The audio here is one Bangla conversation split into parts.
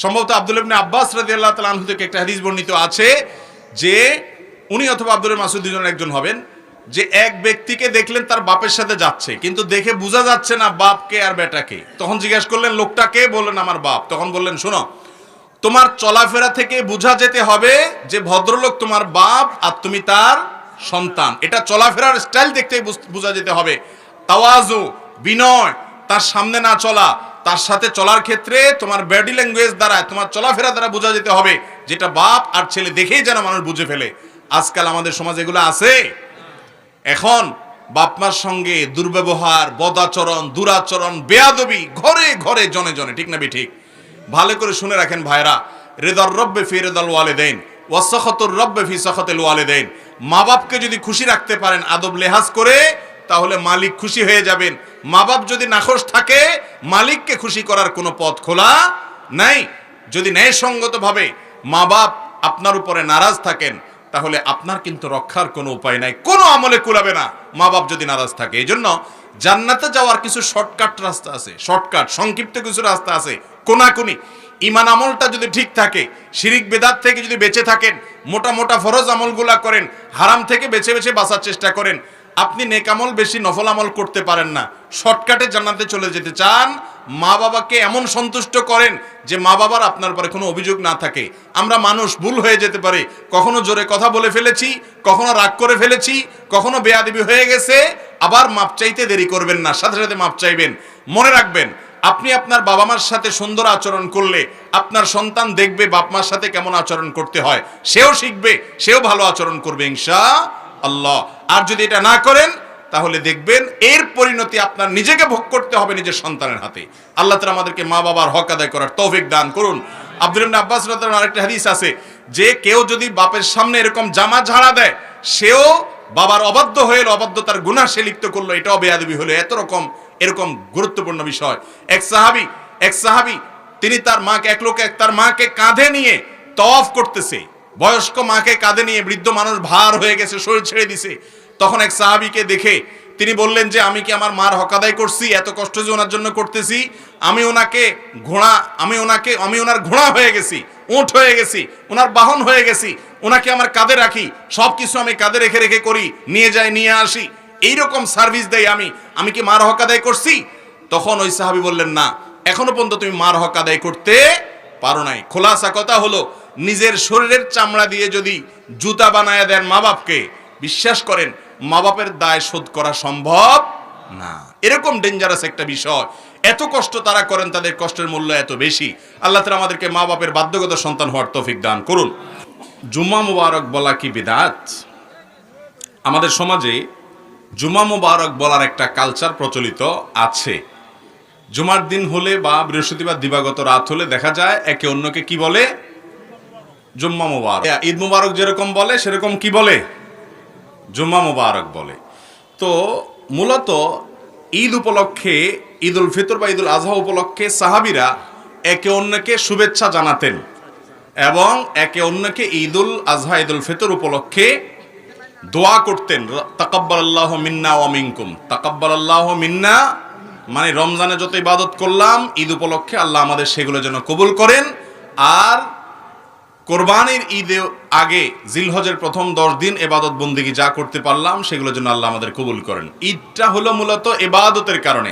সম্ভবত আব্দুল্লাহ ইবনে আব্বাস রাদিয়াল্লাহু তাআলা আনহু থেকে একটা হাদিস বর্ণিত আছে যে উনি অথবা আব্দুল্লাহ মাসউদ দুজনের একজন হবেন, যে এক ব্যক্তিকে দেখলেন তার বাপের সাথে যাচ্ছে, কিন্তু দেখে বোঝা যাচ্ছে না বাপকে আর বেটাকে। তখন জিজ্ঞেস করলেন লোকটাকে, বললেন আমার বাপ। তখন বললেন শোনো, তোমার চলাফেরা থেকে বোঝা যেতে হবে যে ভদ্রলোক তোমার বাপ আর তুমি তার সন্তান। এটা চলাফেরার স্টাইল দেখতেই বোঝা যেতে হবে। তাওয়াজু, বিনয়, তার সামনে না চলা, তার সাথে চলার ক্ষেত্রে তোমার বডি ল্যাঙ্গুয়েজ দ্বারা, তোমার চলাফেরা দ্বারা বোঝা যেতে হবে যেটা বাপ আর ছেলে দেখেই যেন মানুষ বুঝে ফেলে। আজকাল আমাদের সমাজে এগুলো আছে। এখন বাপ মার সঙ্গে দুর্ব্যবহার, বদাচরণ, দুরাচরণ, বেয়াদবি ঘরে ঘরে জনে জনে, ঠিক না ঠিক? ভালো করে শুনে রাখেন ভাইরা, রিদার রব্বে ফি রিদাল ওয়ালিদাইন ওয়া সাখাতুর রব্বে ফি সাখাতিল ওয়ালিদাইন। মা বাপকে যদি খুশি রাখতে পারেন আদব লেহাজ করে, তাহলে মালিক খুশি হয়ে যাবেন। মা বাপ যদি নাখোশ থাকে, মালিককে খুশি করার কোনো পথ খোলা নাই। যদি ন্যায়সঙ্গতভাবে মা বাপ আপনার উপরে নারাজ থাকেন, তাহলে আপনার কিন্তু রক্ষার কোনো উপায় নাই, কোনো আমলে কুলাবে না মা বাপ যদি নারাজ থাকে। এই জন্য জান্নাতে যাওয়ার কিছু শর্টকাট রাস্তা আছে, শর্টকাট সংক্ষিপ্ত কিছু রাস্তা আছে, কোনাকুনি। ইমান আমলটা যদি ঠিক থাকে, শিরিক বেদাত থেকে যদি বেঁচে থাকেন, মোটা মোটা ফরজ আমলগুলা করেন, হারাম থেকে বেছে বেছে বাঁচার চেষ্টা করেন, আপনি নেক আমল বেশি নফল আমল করতে পারেন না, শর্টকাটে জান্নাতে চলে যেতে চান, মা বাবাকে এমন সন্তুষ্ট করেন যে মা বাবার আপনার পরে কোনো অভিযোগ না থাকে। আমরা মানুষ, ভুল হয়ে যেতে পারে, কখনো জোরে কথা বলে ফেলেছি, কখনো রাগ করে ফেলেছি, কখনো বেয়াদবি হয়ে গেছে, আবার মাপ চাইতে দেরি করবেন না, সাথে সাথে মাপ চাইবেন। মনে রাখবেন, আপনি আপনার বাবা মার সাথে সুন্দর আচরণ করলে আপনার সন্তান দেখবে বাপ মার সাথে কেমন আচরণ করতে হয়, সেও শিখবে, সেও ভালো আচরণ করবে ইনশাআল্লাহ। আর যদি এটা না করেন, তাহলে দেখবেন এর পরিণতি আপনার নিজেকে ভোগ করতে হবে নিজের সন্তানের হাতে। আল্লাহ তাআলা আমাদেরকে মা বাবার হক আদায় করার তৌফিক দান করুন। আব্দুল্লাহ ইবনে আব্বাস রাদিয়াল্লাহু তাআলা আরেকটা হাদিস আছে যে কেউ যদি বাপের সামনে এরকম জামা ঝাড়া দেয়, সেও বাবার অবাধ্য হয়ে অবাধ্যতার গুনাহ সে লিপ্ত করলো, এটাও বেয়াদবি হলো। এরকম গুরুত্বপূর্ণ বিষয়। এক সাহাবী তিনি তার মাকে, এক লোক তার মাকে কাঁধে নিয়ে তওয়াফ করতেছে, বয়স্ক মাকে কাঁধে নিয়ে, বৃদ্ধ মানুষ ভার হয়ে গেছে, শরীর ছেড়ে দিছে। তখন এক সাহাবীকে দেখে তিনি বললেন যে আমি কি আমার মার হক আদায় করছি? এত কষ্ট যে ওনার জন্য করতেছি, আমি ওনার ঘোড়া হয়ে গেছি, উট হয়ে গেছি, ওনার বাহন হয়ে গেছি, ওনাকে আমার কাঁধে রাখি, সবকিছু আমি কাঁধে রেখে রেখে করি, নিয়ে যাই নিয়ে আসি, এইরকম সার্ভিস দেই আমি কি মার হক আদায় করছি? তখন ওই সাহাবী বললেন না, এখনো পর্যন্ত তুমি মার হক আদায় করতে পারো নাই। খোলাসা কথা হলো, নিজের শরীরের চামড়া দিয়ে যদি জুতা বানায় দেন মা বাপকে, বিশ্বাস করেন মা বাপের দায় শোধ করা সম্ভব না। এরকম ডেঞ্জারাস একটা বিষয়। এত কষ্ট তারা করেন, তাদের কষ্টের মূল্য এত বেশি। আল্লাহ তাআলা আমাদেরকে মা বাপের বাধ্যগত সন্তান হওয়ার তৌফিক দান করুন। জুম্মা মুবারক বলা কি বিদআত? আমাদের সমাজে জুম্মা মুবারক বলার একটা কালচার প্রচলিত আছে। জুমার দিন হলে বা বৃহস্পতিবার দিবাগত রাত হলে দেখা যায় একে অন্যকে কি বলে? জুম্মা মুবারক। ঈদ মুবারক যেরকম বলে সেরকম কি বলে? জুম্মা মুবারক বলে। তো মূলত ঈদ উপলক্ষে, ঈদ উল ফিতর বা ঈদ উল আজহা উপলক্ষে সাহাবীরা একে অন্যকে শুভেচ্ছা জানাতেন এবং একে অন্যকে ঈদ উল আজহা, ঈদ উল ফিতর উপলক্ষে দোয়া করতেন। তাকাব্বালাল্লাহু মিন্না ওয়া মিনকুম। তাকাব্বালাল্লাহু মিন্না মানে রমজানে যত ইবাদত করলাম, ঈদ উপলক্ষে আল্লাহ আমাদের সেগুলো যেন কবুল করেন। আর কোরবানির ঈদের আগে জিলহজের প্রথম 10 দিন ইবাদত বন্দেগী যা করতে পারলাম, সেগুলো যেন আল্লাহ আমাদের কবুল করেন। ঈদটা হলো মূলত ইবাদতের কারণে।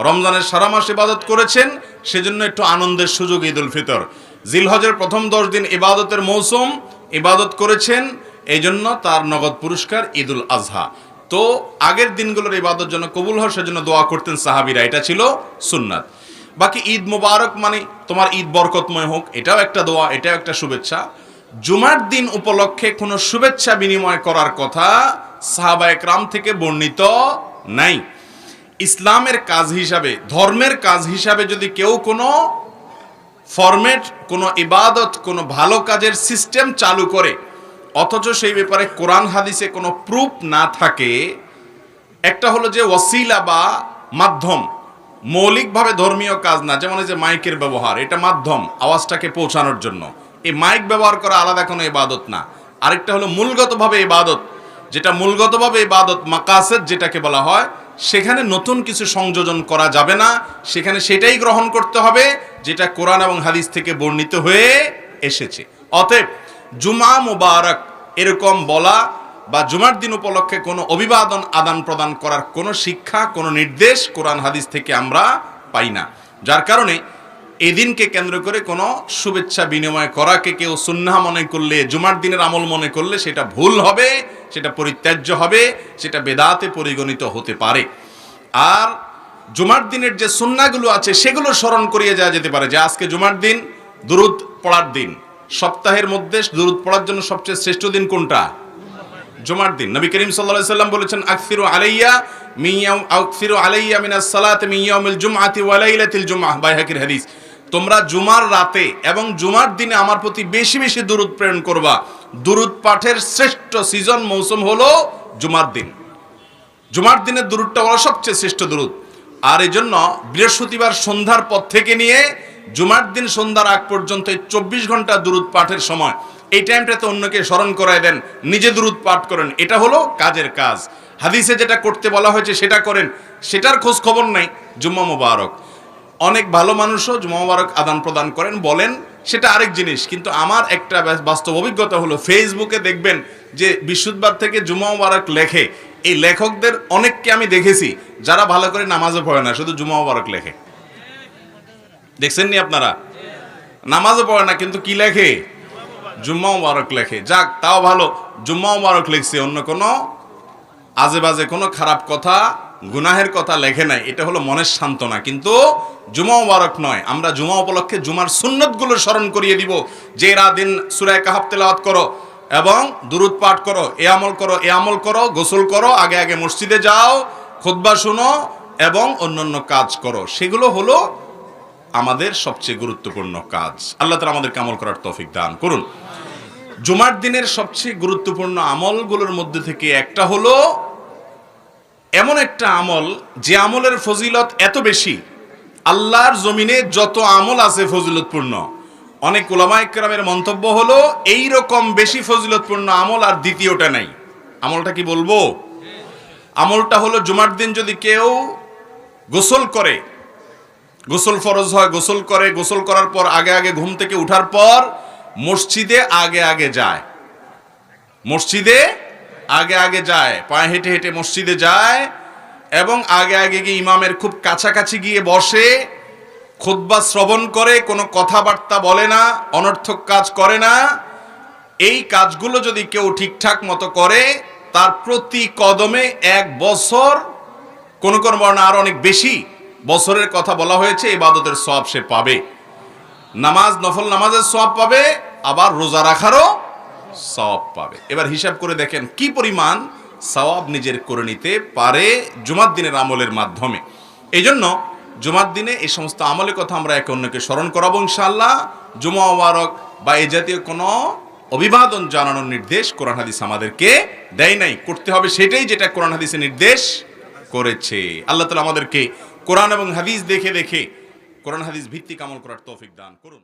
রমজানের সারা মাস ইবাদত করেছেন, সেজন্য একটু আনন্দের সুযোগ ঈদ উল ফিতর। জিলহজের প্রথম 10 দিন ইবাদতের মৌসুম, ইবাদত করেছেন, এই জন্য তার নগদ পুরস্কার ঈদ উল আজহা। তো আগের দিনগুলোর ইবাদত যেন কবুল হয়, সেজন্য দোয়া করতেন সাহাবীরা, এটা ছিল সুন্নাত। বাকি ঈদ মুবারক মানে তোমার ঈদ বরকতময় হোক, এটাও একটা দোয়া, এটাও একটা শুভেচ্ছা। জুমার দিন উপলক্ষে কোনো শুভেচ্ছা বিনিময় করার কথা সাহাবায়ে কেরাম থেকে বর্ণিত নাই। ইসলামের কাজ হিসাবে, ধর্মের কাজ হিসাবে যদি কেউ কোনো ফরম্যাট, কোনো ইবাদত, কোনো ভালো কাজের সিস্টেম চালু করে, অথচ সেই ব্যাপারে কোরআন হাদিসে কোনো প্রুফ না থাকে, একটা হলো যে ওয়াসিলা বা মাধ্যম, মৌলিকভাবে ধর্মীয় কাজ না, যেমন এই যে মাইকের ব্যবহার, এটা মাধ্যম আওয়াজটাকে পৌঁছানোর জন্য। এই মাইক ব্যবহার করা আলাদা কোনো ইবাদত না। আরেকটা হলো মূলগতভাবে ইবাদত, যেটা মূলগতভাবে ইবাদত মাকাসেদ যেটাকে বলা হয়, সেখানে নতুন কিছু সংযোজন করা যাবে না, সেখানে সেটাই গ্রহণ করতে হবে যেটা কোরআন এবং হাদিস থেকে বর্ণিত হয়ে এসেছে। অতএব জুমা মুবারক এরকম বলা বা জুমার দিন উপলক্ষে কোনো অভিবাদন আদান প্রদান করার কোনো শিক্ষা, কোনো নির্দেশ কোরআন হাদিস থেকে আমরা পাই না। যার কারণে এই দিনকে কেন্দ্র করে কোনো শুভেচ্ছা বিনিময় করাকে কেউ সুন্নাহ মনে করলে, জুমার দিনের আমল মনে করলে সেটা ভুল হবে, সেটা পরিত্যাজ্য হবে, সেটা বেদাতে পরিগণিত হতে পারে। আর জুমার দিনের যে সুন্নাহগুলো আছে সেগুলো স্মরণ করিয়ে যাওয়া যেতে পারে, যে আজকে জুমার দিন, দুরুদ পড়ার দিন। সপ্তাহের মধ্যে দুরুদ পড়ার জন্য সবচেয়ে শ্রেষ্ঠ দিন কোনটা? জুমার দিন। নবী করিম সাল্লাল্লাহু আলাইহি সাল্লাম বলেছেন, আকসিরু আলাইয়া মিনাস সালাতি মিন ইয়াউমিল জুমআতি ওয়া লাইলাতিল জুমআহ, বাইহাকির হাদিস। তোমরা জুমার রাতে এবং জুমার দিনে আমার প্রতি বেশি বেশি দুরুদ প্রেরণ করবা। দুরুদ পাঠের শ্রেষ্ঠ সিজন, মৌসুম হলো জুমার দিন। জুমার দিনের দুরুদটা হলো সবচেয়ে শ্রেষ্ঠ দুরুদ। আর এই জন্য বৃহস্পতিবার সন্ধ্যার পর থেকে নিয়ে জুমার দিন সন্ধ্যার আগ পর্যন্ত 24 ঘন্টা দুরুদ পাঠের সময়। এই টাইমটাতে অন্যকে স্মরণ করায় দেন, নিজে দুরুদ পাঠ করেন। এটা হলো কাজের কাজ। হাদিসে যেটা করতে বলা হয়েছে সেটা করেন, সেটার খোঁজ খবর নাই। জুম্মা মুবারক, অনেক ভালো মানুষও জুম্মা মুবারক আদান প্রদান করেন, বলেন, সেটা আরেক জিনিস। কিন্তু আমার একটা বাস্তব অভিজ্ঞতা হলো, ফেসবুকে দেখবেন যে বৃহস্পতিবার থেকে জুম্মা মুবারক লেখে। এই লেখকদের অনেককে আমি দেখেছি যারা ভালো করে নামাজও পড়ে না, শুধু জুম্মা মুবারক লেখে। দেখছেন নি আপনারা? নামাজও পড়ে না কিন্তু কি লেখে? জুম্মা মুবারক লেখে। যাক, তাও ভালো, জুম্মা মুবারক লিখছে, অন্য কোনো আজে বাজে কোনো খারাপ কথা, গুনাহের কথা লেখে নাই। এটা হলো মনের সান্ত্বনা, কিন্তু জুমা মুবারক নয়। আমরা জুমা উপলক্ষে জুমার সুন্নতগুলো স্মরণ করিয়ে দিব, যে এরা দিন সূরা কাহফ তেলাওয়াত করো এবং দুরুদ পাঠ করো, এ আমল করো, এ আমল করো, গোসল করো, আগে আগে মসজিদে যাও, খুতবা শুনো এবং অন্যান্য কাজ করো। সেগুলো হলো আমাদের সবচেয়ে গুরুত্বপূর্ণ কাজ। আল্লাহ তাআলা আমাদেরকে আমল করার তৌফিক দান করুন। জুমার দিনের সবচেয়ে গুরুত্বপূর্ণ আমলগুলোর মধ্যে থেকে একটা হলো এমন একটা আমল, যে আমলের ফজিলত এত বেশি, আল্লাহর জমিনে যত আমল আছে ফজিলতপূর্ণ, অনেক উলামায়ে কেরামের মন্তব্য হলো এই রকম বেশি ফজিলতপূর্ণ আমল আর দ্বিতীয়টা নাই। আমলটা কি বলবো? আমলটা হলো জুমার দিন যদি কেউ গোসল করে, গোসল ফরজ হয়, গোসল করে, গোসল করার পর আগে আগে ঘুম থেকে উঠার পর মসজিদে আগে আগে যায়, মসজিদে আগে আগে যায়, পায়ে হেঁটে হেঁটে মসজিদে যায় এবং আগে আগে গিয়ে ইমামের খুব কাছাকাছি গিয়ে বসে, খুতবা শ্রবণ করে, কোনো কথাবার্তা বলে না, অনর্থক কাজ করে না। এই কাজগুলো যদি কেউ ঠিকঠাক মতো করে, তার প্রতি কদমে 1 বছর, কোন কোন বর্ণনা আরো অনেক বেশি বছরের কথা বলা হয়েছে, ইবাদতের সওয়াব সে পাবে। নামাজ, নফল নামাজের সওয়াব পাবে, আবার রোজা রাখারও সওয়াব পাবে। এবার হিসাব করে দেখেন কি পরিমাণ সওয়াব নিজের করে নিতে পারে জুমার দিনের আমলের মাধ্যমে। এই জন্য জুমার দিনে এই সমস্ত আমলের কথা আমরা একে অন্যকে স্মরণ করাবো ইনশাআল্লাহ। জুমা মুবারক বা এই জাতীয় কোনো অভিবাদন জানানোর নির্দেশ কোরআন হাদিস আমাদেরকে দেয় নাই। করতে হবে সেটাই যেটা কোরআন হাদিসে নির্দেশ করেছে। আল্লাহ তাআলা আমাদেরকে কোরআন এবং হাদিস দেখে দেখে কোরআন হাদিস ভিত্তিক আমল করার তৌফিক দান করুন।